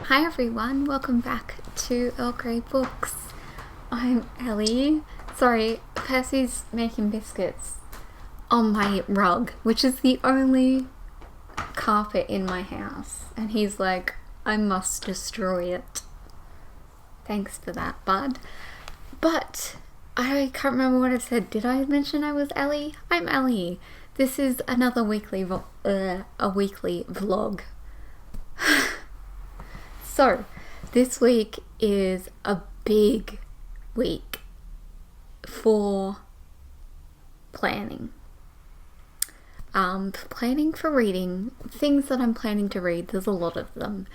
Hi everyone, welcome back to Earl Grey Books. I'm Ellie. Sorry, Percy's making biscuits on my rug, which is the only carpet in my house, and he's like, I must destroy it. Thanks for that, bud. But I can't remember what I said. Did I mention I was Ellie? I'm Ellie. This is another weekly vlog. So, this week is a big week for planning. Planning for reading, things that I'm planning to read, there's a lot of them.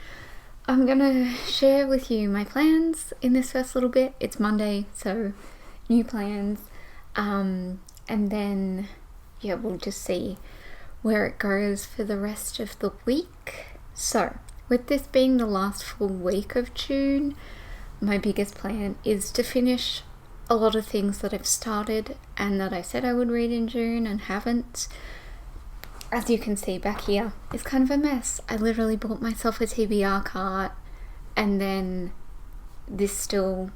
I'm going to share with you my plans in this first little bit. It's Monday, so new plans. And then, we'll just see where it goes for the rest of the week. So, with this being the last full week of June, my biggest plan is to finish a lot of things that I've started and that I said I would read in June and haven't. As you can see back here, it's kind of a mess. I literally bought myself a TBR cart and then this still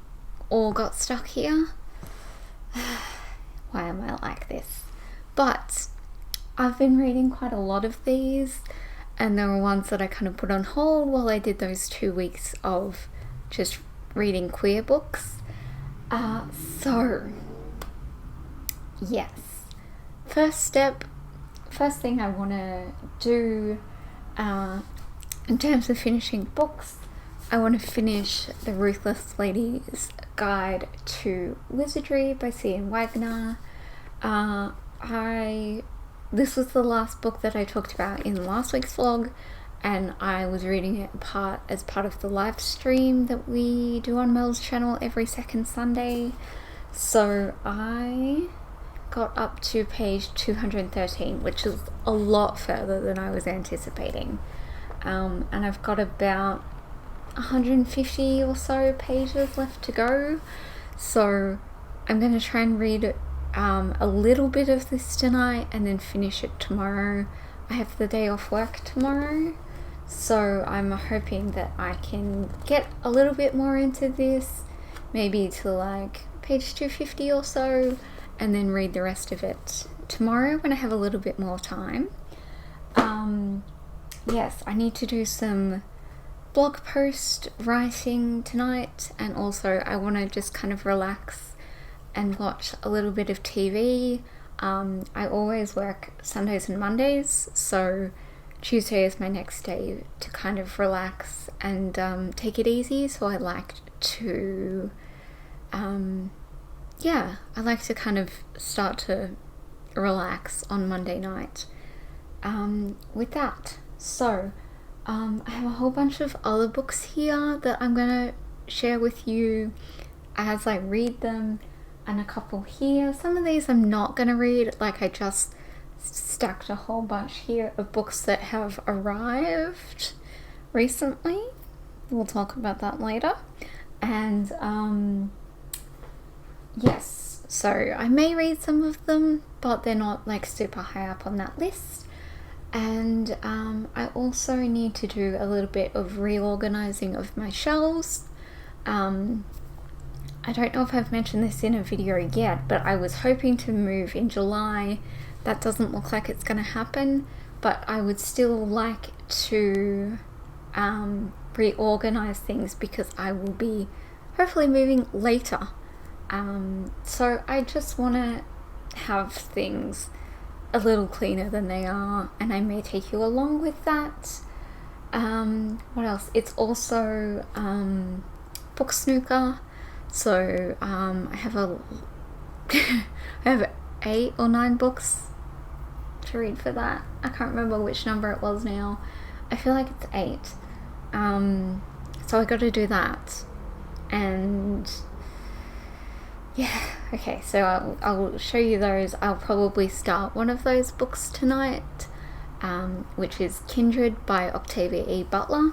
all got stuck here. Why am I like this? But I've been reading quite a lot of these, and there were ones that I kind of put on hold while I did those 2 weeks of just reading queer books. Yes. First thing I want to do in terms of finishing books, I want to finish The Ruthless Lady's Guide to Wizardry by C.N. Wagner. This was the last book that I talked about in last week's vlog, and I was reading it as part of the live stream that we do on Mel's channel every second Sunday. So I got up to page 213, which is a lot further than I was anticipating. And I've got about 150 or so pages left to go. So I'm going to try and read a little bit of this tonight and then finish it tomorrow. I have the day off work tomorrow, so I'm hoping that I can get a little bit more into this, maybe to like page 250 or so, and then read the rest of it tomorrow when I have a little bit more time. Yes, I need to do some blog post writing tonight, and also I want to just kind of relax and watch a little bit of TV. I always work Sundays and Mondays, so Tuesday is my next day to kind of relax and take it easy. So I like to, I like to kind of start to relax on Monday night with that. So I have a whole bunch of other books here that I'm going to share with you as I read them. And a couple here. Some of these I'm not going to read, like I just stacked a whole bunch here of books that have arrived recently. We'll talk about that later. And yes, so I may read some of them, but they're not like super high up on that list. And I also need to do a little bit of reorganizing of my shelves. I don't know if I've mentioned this in a video yet, but I was hoping to move in July. That doesn't look like it's going to happen, but I would still like to reorganize things because I will be hopefully moving later. So I just want to have things a little cleaner than they are, and I may take you along with that. What else? It's also Book Snooker. So I have 8 or 9 books to read for that. I can't remember which number it was now. I feel like it's 8. So I got to do that. And okay, so I'll show you those. I'll probably start one of those books tonight, which is Kindred by Octavia E. Butler.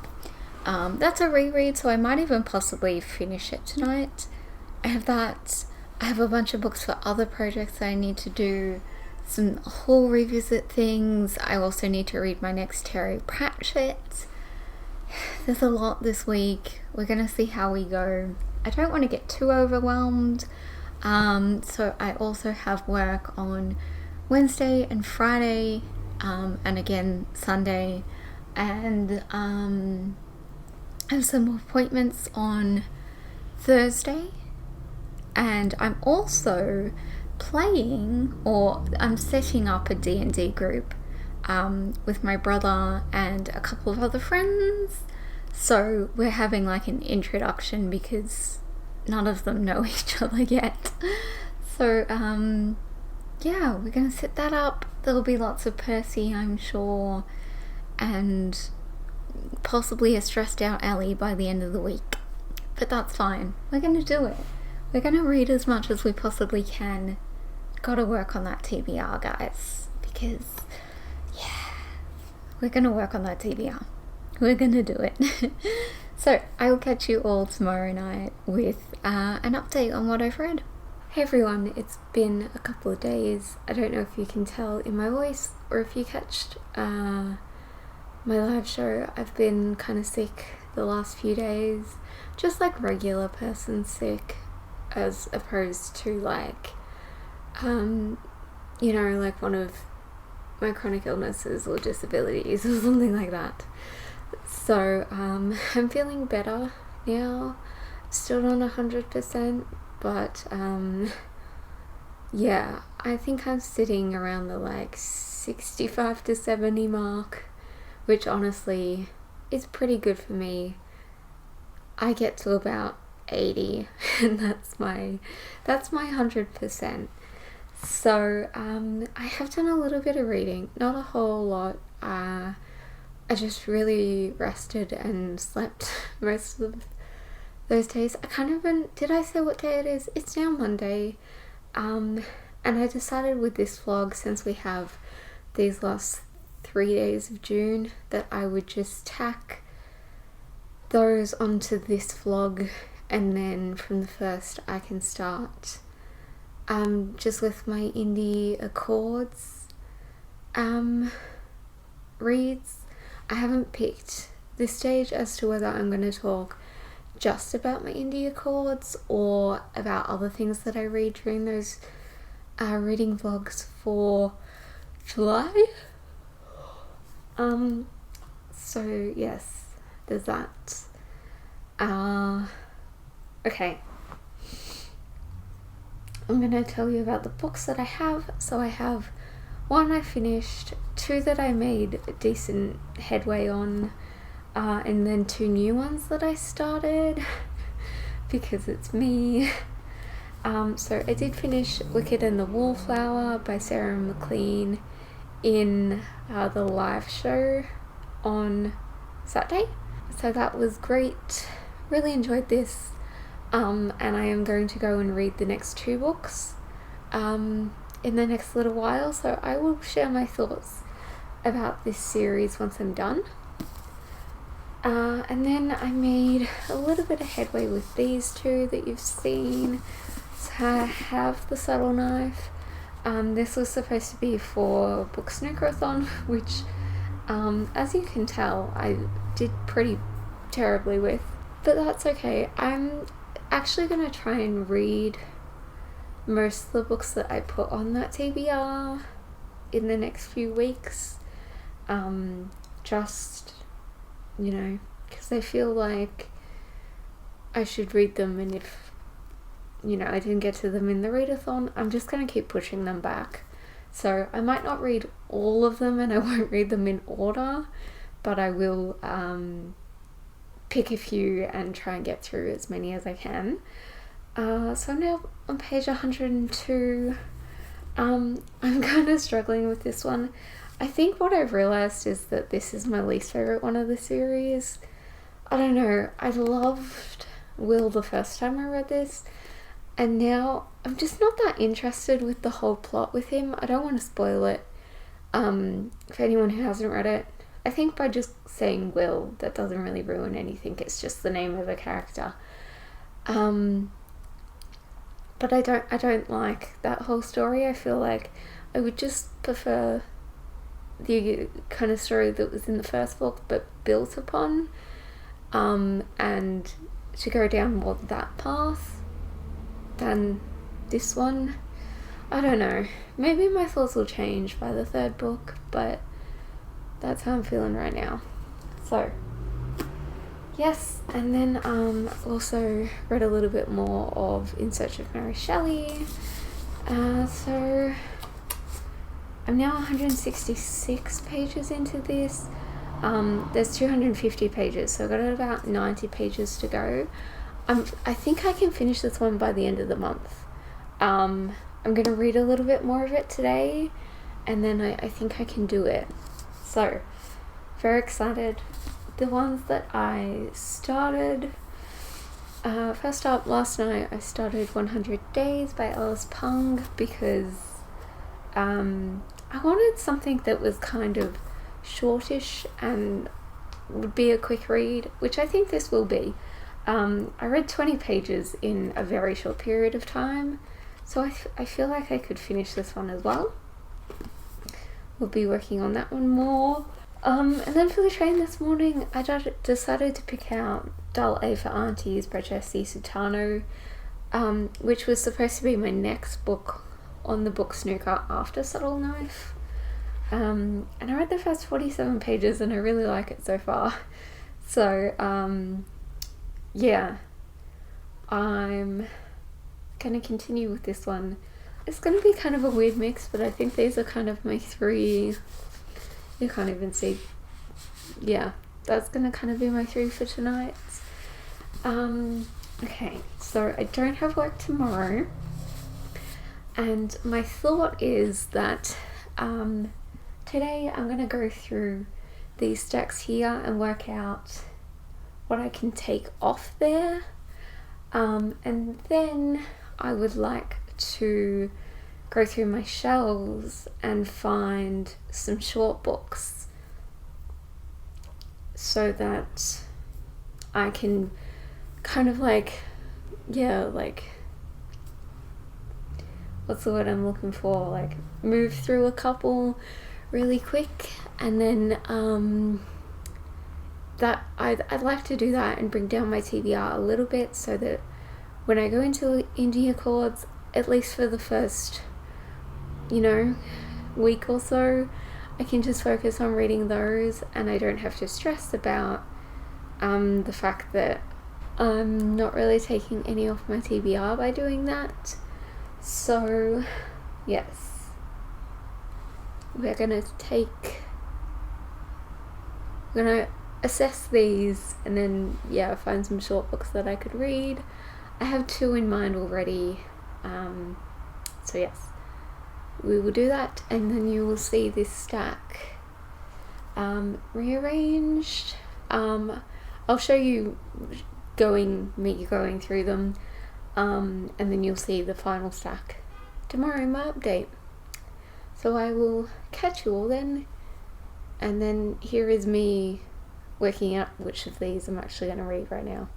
That's a reread, so I might even possibly finish it tonight. I have that. I have a bunch of books for other projects that I need to do. Some whole revisit things. I also need to read my next Terry Pratchett. there's a lot this week. We're gonna see how we go. I don't want to get too overwhelmed. So I also have work on Wednesday and Friday, and again Sunday, and I have some appointments on Thursday, and I'm also playing, or I'm setting up a D&D group with my brother and a couple of other friends. So we're having like an introduction because none of them know each other yet. So yeah, we're gonna set that up. There'll be lots of Percy, I'm sure, and possibly a stressed out Ellie by the end of the week. But that's fine. We're gonna do it. We're gonna read as much as we possibly can. Gotta work on that TBR, guys, because yeah, we're gonna work on that TBR. We're gonna do it. So I will catch you all tomorrow night with an update on what I've read. Hey everyone, it's been a couple of days. I don't know if you can tell in my voice or if you catched my live show. I've been kind of sick the last few days, just like regular person sick, as opposed to like you know, like one of my chronic illnesses or disabilities or something like that. So I'm feeling better now. Still not 100%, but yeah, I think I'm sitting around the like 65 to 70 mark, which honestly is pretty good for me. I get to about 80 and that's my 100%. So I have done a little bit of reading, not a whole lot. I just really rested and slept most of those days. I can't even, did I say what day it is? It's now Monday. And I decided with this vlog, since we have these last 3 days of June, that I would just tack those onto this vlog, and then from the 1st I can start just with my indie accords reads. I haven't picked this stage as to whether I'm going to talk just about my indie accords or about other things that I read during those reading vlogs for July. So yes, there's that. Okay, I'm going to tell you about the books that I have. So I have one I finished, 2 that I made decent headway on, and then 2 new ones that I started because it's me. So I did finish Wicked and the Wallflower by Sarah McLean in the live show on Saturday. So that was great. Really enjoyed this. And I am going to go and read the next 2 books in the next little while, so I will share my thoughts about this series once I'm done. And then I made a little bit of headway with these 2 that you've seen. So I have The Subtle Knife. This was supposed to be for Book Snooker-a-thon, which as you can tell I did pretty terribly with, but that's okay. I'm actually going to try and read most of the books that I put on that TBR in the next few weeks, just, you know, because I feel like I should read them, and if, you know, I didn't get to them in the readathon, I'm just going to keep pushing them back. So I might not read all of them, and I won't read them in order, but I will pick a few and try and get through as many as I can. So now on page 102, I'm kind of struggling with this one. I think what I've realised is that this is my least favourite one of the series. I don't know, I loved Will the first time I read this, and now I'm just not that interested with the whole plot with him. I don't want to spoil it for anyone who hasn't read it. I think by just saying Will, that doesn't really ruin anything, it's just the name of a character. But I don't like that whole story. I feel like I would just prefer the kind of story that was in the first book but built upon and to go down more that path than this one. I don't know, maybe my thoughts will change by the third book, but that's how I'm feeling right now. So yes, and then also read a little bit more of In Search of Mary Shelley. So I'm now 166 pages into this. There's 250 pages, so I've got about 90 pages to go. I think I can finish this one by the end of the month. I'm going to read a little bit more of it today, and then I think I can do it. So, very excited. The ones that I started, first up, last night I started 100 Days by Alice Pung, because I wanted something that was kind of shortish and would be a quick read, which I think this will be. I read 20 pages in a very short period of time, so I feel like I could finish this one as well. We'll be working on that one more. And then for the train this morning, I decided to pick out Dull A for Aunties by Jessie Sutano, which was supposed to be my next book on the book snooker after Subtle Knife. And I read the first 47 pages and I really like it so far. So, yeah, I'm going to continue with this one. It's going to be kind of a weird mix, but I think these are kind of my three. You can't even see. Yeah, that's going to kind of be my three for tonight. Okay, so I don't have work tomorrow. And my thought is that today I'm going to go through these stacks here and work out what I can take off there. And then I would like to go through my shelves and find some short books so that I can kind of like, what's the word I'm looking for? Like, move through a couple really quick, and then that I'd like to do that and bring down my TBR a little bit so that when I go into indie accords, at least for the first, week or so, I can just focus on reading those, and I don't have to stress about the fact that I'm not really taking any off my TBR by doing that. So yes, we're gonna assess these, and then find some short books that I could read. I have 2 in mind already, so yes, we will do that, and then you will see this stack rearranged. I'll show you going through them, and then you'll see the final stack tomorrow in my update. So I will catch you all then, and then here is me working out which of these I'm actually going to read right now.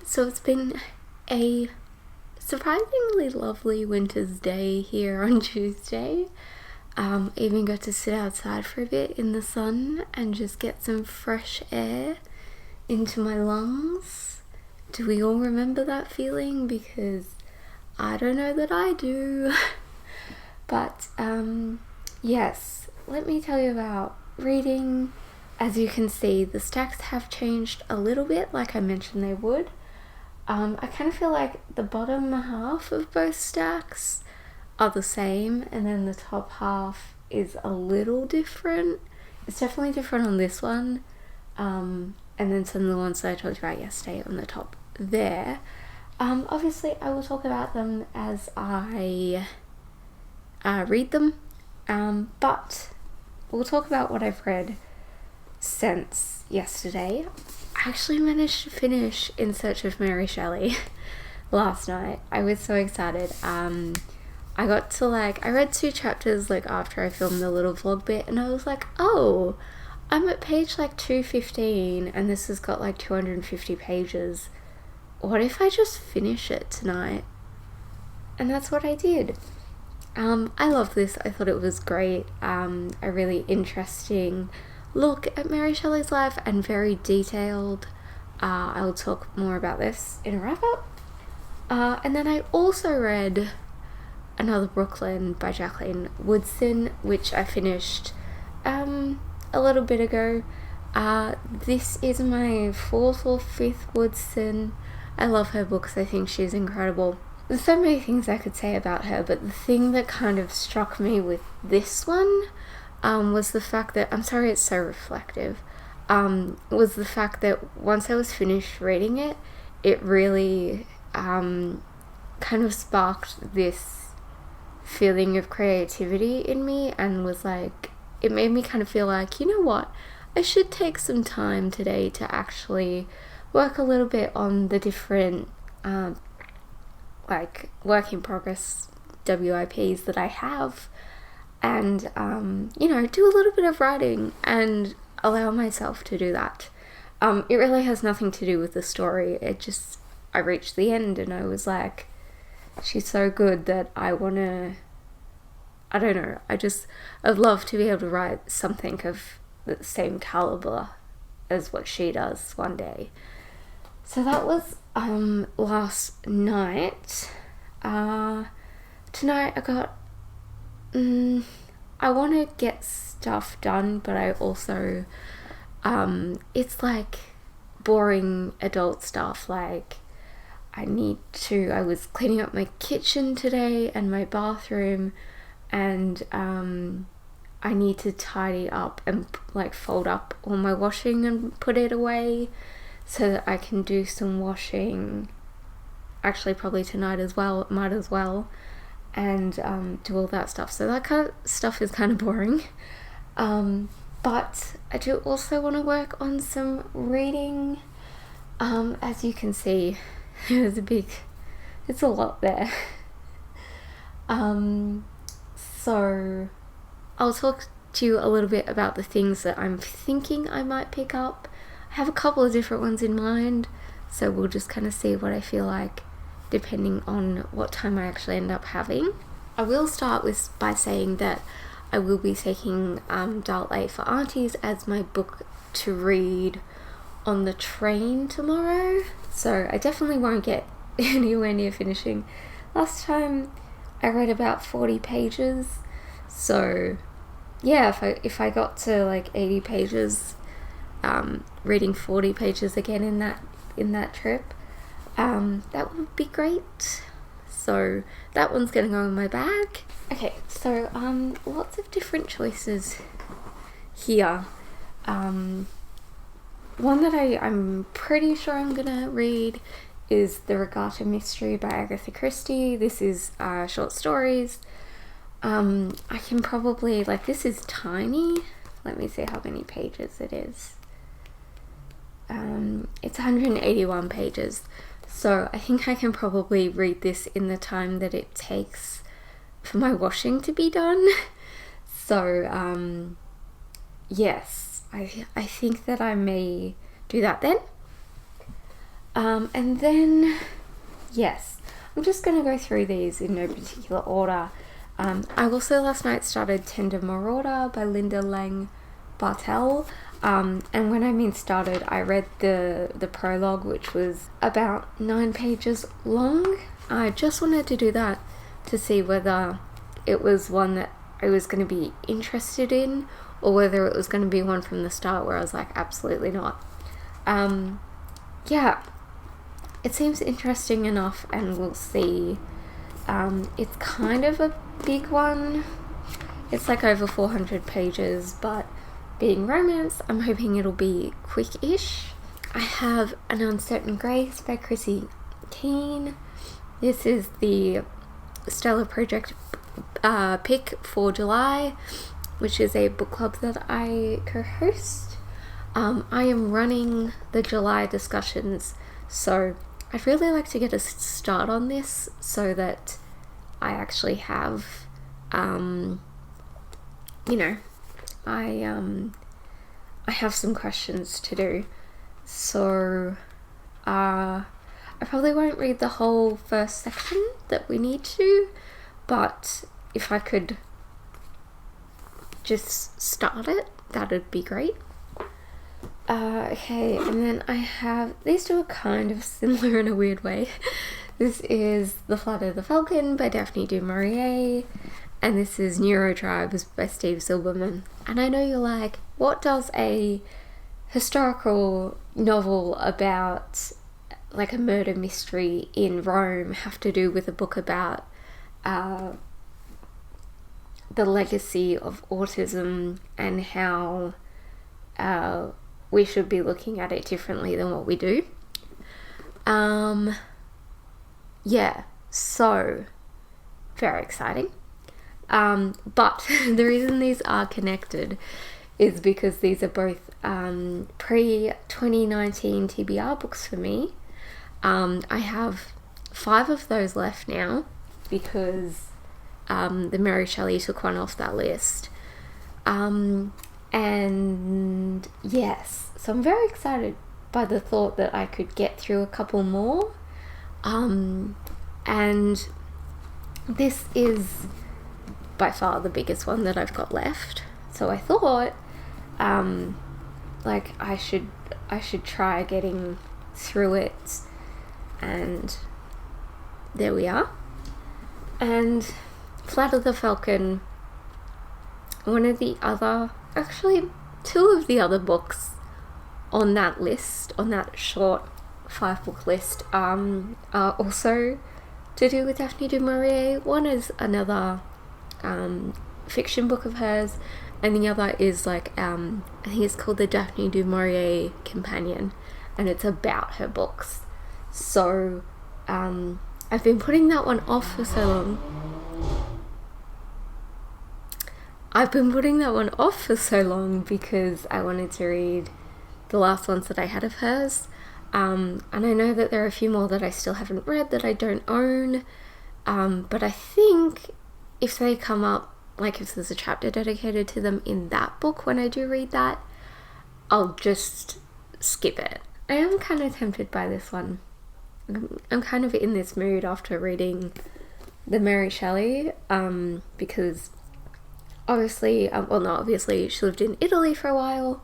So it's been a surprisingly lovely winter's day here on Tuesday. Even got to sit outside for a bit in the sun and just get some fresh air into my lungs. Do we all remember that feeling? Because I don't know that I do. But yes, let me tell you about reading. As you can see, the stacks have changed a little bit, like I mentioned they would. I kind of feel like the bottom half of both stacks are the same, and then the top half is a little different. It's definitely different on this one, and then some of the ones that I told you about yesterday on the top there. Obviously I will talk about them as I read them, but we'll talk about what I've read since yesterday. I actually managed to finish In Search of Mary Shelley last night. I was so excited. I got to I read 2 chapters after I filmed the little vlog bit, and I was like, oh, I'm at page like 215 and this has got like 250 pages. What if I just finish it tonight? And that's what I did. I love this. I thought it was great. A really interesting look at Mary Shelley's life and very detailed. I'll talk more about this in a wrap-up. And then I also read Another Brooklyn by Jacqueline Woodson, which I finished a little bit ago. This is my fourth or fifth Woodson. I love her books. I think she's incredible. There's so many things I could say about her, but the thing that kind of struck me with this one was the fact that, I'm sorry it's so reflective, was the fact that once I was finished reading it, it really kind of sparked this feeling of creativity in me, and was like, it made me kind of feel like, you know what, I should take some time today to actually work a little bit on the different like work in progress WIPs that I have, and you know, do a little bit of writing and allow myself to do that. It really has nothing to do with the story. It just, I reached the end and I was like, she's so good that I don't know, I'd love to be able to write something of the same caliber as what she does one day. So that was last night. Tonight I got I want to get stuff done, but I also it's like boring adult stuff. Like I was cleaning up my kitchen today and my bathroom, and I need to tidy up and like fold up all my washing and put it away so that I can do some washing, actually probably tonight as well, might as well, and do all that stuff. So that kind of stuff is kind of boring, but I do also want to work on some reading. As you can see, it's a lot there. So I'll talk to you a little bit about the things that I'm thinking I might pick up. I have a couple of different ones in mind, so we'll just kind of see what I feel like depending on what time I actually end up having. I will start by saying that I will be taking Dial A for Aunties as my book to read on the train tomorrow, so I definitely won't get anywhere near finishing. Last time I read about 40 pages, so yeah, if I got to like 80 pages, reading 40 pages again in that trip, that would be great. So that one's gonna go in my bag. Okay, so lots of different choices here. One that I'm pretty sure I'm gonna read is The Regatta Mystery by Agatha Christie. This is short stories. I can probably, like, this is tiny. Let me see how many pages it is. It's 181 pages. So I think I can probably read this in the time that it takes for my washing to be done. So, yes, I think that I may do that then. And then, yes, I'm just going to go through these in no particular order. I also last night started Tender Marauder by Linda Lang Bartell. And when I mean started, I read the prologue, which was about 9 pages long. I just wanted to do that to see whether it was one that I was going to be interested in, or whether it was going to be one from the start where I was like, absolutely not. Yeah, it seems interesting enough, and we'll see. It's kind of a big one. It's like over 400 pages, but being romance, I'm hoping it'll be quick-ish. I have An Uncertain Grace by Chrissy Keane. This is the Stellar Project pick for July, which is a book club that I co-host. I am running the July discussions, so I'd really like to get a start on this so that I actually have, I have some questions to do. So I probably won't read the whole first section that we need to, but if I could just start it, that'd be great. Okay, and then I have, these two are kind of similar in a weird way. This is The Flight of the Falcon by Daphne du Maurier, and this is Neurotribes by Steve Silberman. And I know you're like, what does a historical novel about like a murder mystery in Rome have to do with a book about the legacy of autism and how we should be looking at it differently than what we do? Yeah, so very exciting. But the reason these are connected is because these are both pre-2019 TBR books for me. I have 5 of those left now because the Mary Shelley took one off that list. And yes, so I'm very excited by the thought that I could get through a couple more. And this is by far the biggest one that I've got left. So I thought, like I should try getting through it, and there we are. And Flight of the Falcon, one of the other, actually 2 of the other books on that list, on that short 5-book list, are also to do with Daphne du Maurier. One is another fiction book of hers, and the other is like I think it's called the Daphne du Maurier Companion, and it's about her books. So I've been putting that one off for so long. Because I wanted to read the last ones that I had of hers. And I know that there are a few more that I still haven't read that I don't own. But I think if they come up, like if there's a chapter dedicated to them in that book when I do read that, I'll just skip it. I am kind of tempted by this one. I'm kind of in this mood after reading the Mary Shelley, because obviously, she lived in Italy for a while,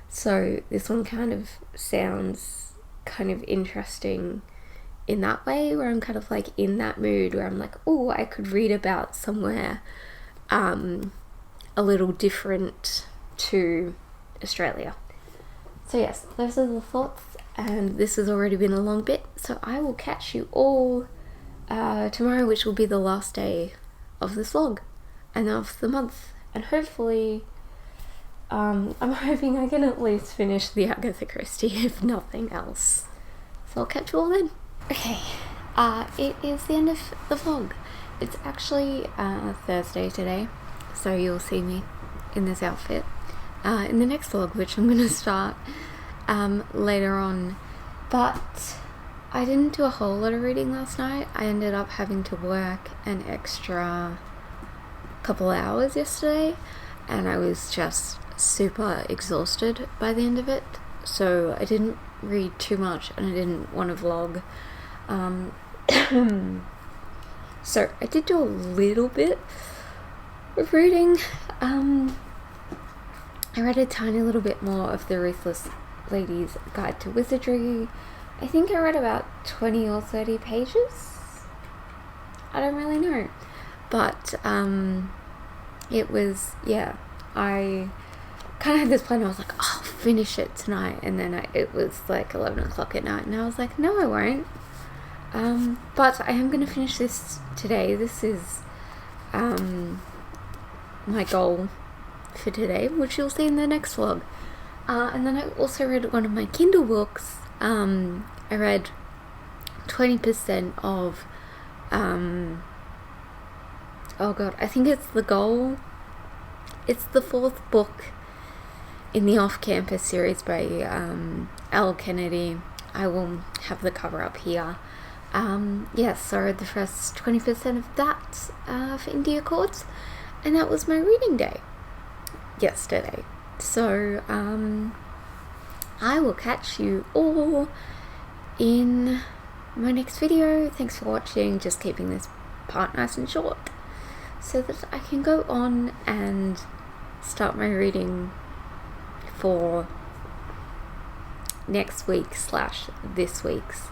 so this one kind of sounds kind of interesting in that way, where I'm kind of like in that mood where I'm like, oh, I could read about somewhere a little different to Australia. So yes, those are the thoughts, and this has already been a long bit, so I will catch you all tomorrow, which will be the last day of this vlog and of the month, and hopefully I'm hoping I can at least finish the Agatha Christie, if nothing else. So I'll catch you all then. Okay, it is the end of the vlog. It's actually Thursday today, so you'll see me in this outfit in the next vlog, which I'm going to start later on. But I didn't do a whole lot of reading last night. I ended up having to work an extra couple hours yesterday, and I was just super exhausted by the end of it, so I didn't read too much, and I didn't want to vlog. So I did do a little bit of reading. I read a tiny little bit more of The Ruthless Lady's Guide to Wizardry. I think I read about 20 or 30 pages. I don't really know. But it was, yeah, I kind of had this plan. I was like, I'll finish it tonight. And then it was like 11 o'clock at night. And I was like, no, I won't. But I am going to finish this today. This is my goal for today, which you'll see in the next vlog. And then I also read one of my Kindle books. I read 20% of oh god, I think it's The Goal. It's the 4th book in the Off-Campus series by Al Kennedy. I will have the cover up here. Yes, so I read the first 20% of that for India Courts, and that was my reading day yesterday. So I will catch you all in my next video. Thanks for watching. Just keeping this part nice and short so that I can go on and start my reading for next week / this week's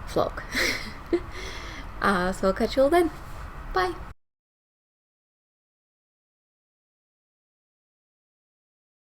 vlog. So I'll catch you all then. Bye.